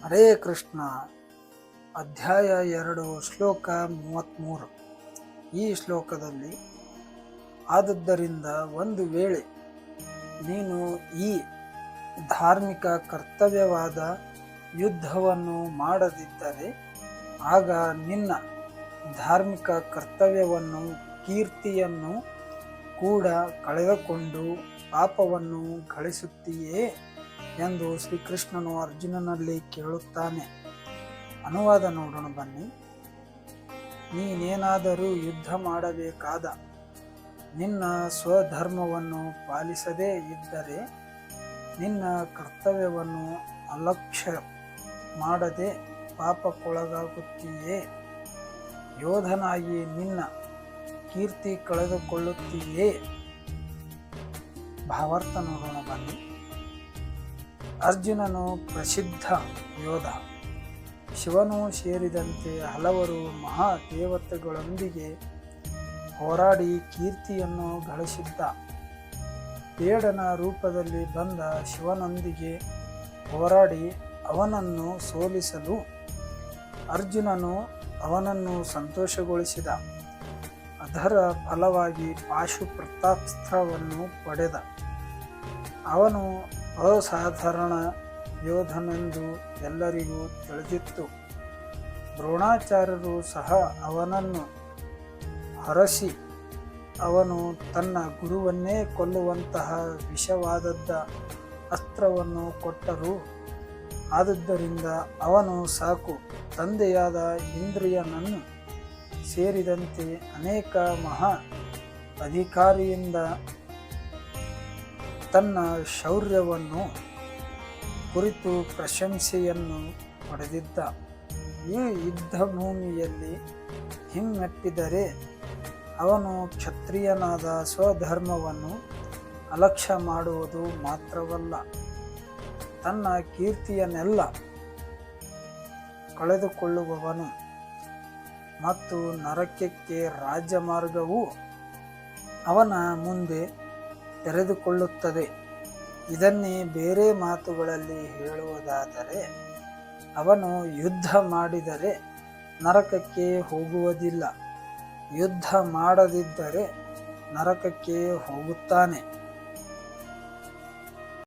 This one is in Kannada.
ಹರೇ ಕೃಷ್ಣ. ಅಧ್ಯಾಯ 2 ಶ್ಲೋಕ 33. ಈ ಶ್ಲೋಕದಲ್ಲಿ ಆದುದರಿಂದ ಒಂದು ವೇಳೆ ನೀನು ಈ ಧಾರ್ಮಿಕ ಕರ್ತವ್ಯವಾದ ಯುದ್ಧವನ್ನು ಮಾಡದಿದ್ದರೆ ಆಗ ನಿನ್ನ ಧಾರ್ಮಿಕ ಕರ್ತವ್ಯವನ್ನು ಕೀರ್ತಿಯನ್ನು ಕೂಡ ಕಳೆದುಕೊಂಡು ಪಾಪವನ್ನು ಗಳಿಸುತ್ತೀಯೇ ಎಂದು ಶ್ರೀಕೃಷ್ಣನು ಅರ್ಜುನನಲ್ಲಿ ಕೇಳುತ್ತಾನೆ. ಅನುವಾದ ನೋಡೋಣ ಬನ್ನಿ. ನೀನೇನಾದರೂ ಯುದ್ಧ ಮಾಡಬೇಕಾದ ನಿನ್ನ ಸ್ವಧರ್ಮವನ್ನು ಪಾಲಿಸದೇ ಇದ್ದರೆ ನಿನ್ನ ಕರ್ತವ್ಯವನ್ನು ಅಲಕ್ಷ್ಯ ಮಾಡದೆ ಪಾಪಕ್ಕೊಳಗಾಗುತ್ತೀಯೇ, ಯೋಧನಾಗಿ ನಿನ್ನ ಕೀರ್ತಿ ಕಳೆದುಕೊಳ್ಳುತ್ತೀಯೇ. ಭಾವಾರ್ಥ ನೋಡೋಣ ಬನ್ನಿ. ಅರ್ಜುನನು ಪ್ರಸಿದ್ಧ ಯೋಧ. ಶಿವನು ಸೇರಿದಂತೆ ಹಲವರು ಮಹಾದೇವತೆಗಳೊಂದಿಗೆ ಹೋರಾಡಿ ಕೀರ್ತಿಯನ್ನು ಗಳಿಸಿದ್ದ. ಬೇಡನ ರೂಪದಲ್ಲಿ ಬಂದ ಶಿವನೊಂದಿಗೆ ಹೋರಾಡಿ ಅವನನ್ನು ಸೋಲಿಸಲು ಅರ್ಜುನನು ಅವನನ್ನು ಸಂತೋಷಗೊಳಿಸಿದ. ಅದರ ಫಲವಾಗಿ ಪಾಶುಪತಾಸ್ತ್ರವನ್ನು ಪಡೆದ. ಅವನು ಅಸಾಧಾರಣ ಯೋಧನೆಂದು ಎಲ್ಲರಿಗೂ ತಿಳಿದಿತ್ತು. ದ್ರೋಣಾಚಾರ್ಯರು ಸಹ ಅವನನ್ನು ಹರಸಿ ಅವನು ತನ್ನ ಗುರುವನ್ನೇ ಕೊಲ್ಲುವಂತಹ ವಿಷವಾದದ್ದ ಅಸ್ತ್ರವನ್ನು ಕೊಟ್ಟರು. ಆದುದರಿಂದ ಅವನು ಸಾಕು ತಂದೆಯಾದ ಇಂದ್ರಿಯನನ್ನು ಸೇರಿದಂತೆ ಅನೇಕ ಮಹಾ ಅಧಿಕಾರಿಯಿಂದ ತನ್ನ ಶೌರ್ಯವನ್ನು ಕುರಿತು ಪ್ರಶಂಸೆಯನ್ನು ಪಡೆದಿದ್ದ. ಈ ಯುದ್ಧ ಭೂಮಿಯಲ್ಲಿ ಹಿಮ್ಮೆಟ್ಟಿದರೆ ಅವನು ಕ್ಷತ್ರಿಯನಾದ ಸ್ವಧರ್ಮವನ್ನು ಅಲಕ್ಷ್ಯ ಮಾಡುವುದು ಮಾತ್ರವಲ್ಲ, ತನ್ನ ಕೀರ್ತಿಯನ್ನೆಲ್ಲ ಕಳೆದುಕೊಳ್ಳುವವನು ಮತ್ತು ನರಕಕ್ಕೆ ರಾಜಮಾರ್ಗವು ಅವನ ಮುಂದೆ ತೆರೆದುಕೊಳ್ಳುತ್ತದೆ. ಇದನ್ನೇ ಬೇರೆ ಮಾತುಗಳಲ್ಲಿ ಹೇಳುವುದಾದರೆ ಅವನು ಯುದ್ಧ ಮಾಡಿದರೆ ನರಕಕ್ಕೆ ಹೋಗುವುದಿಲ್ಲ, ಯುದ್ಧ ಮಾಡದಿದ್ದರೆ ನರಕಕ್ಕೆ ಹೋಗುತ್ತಾನೆ.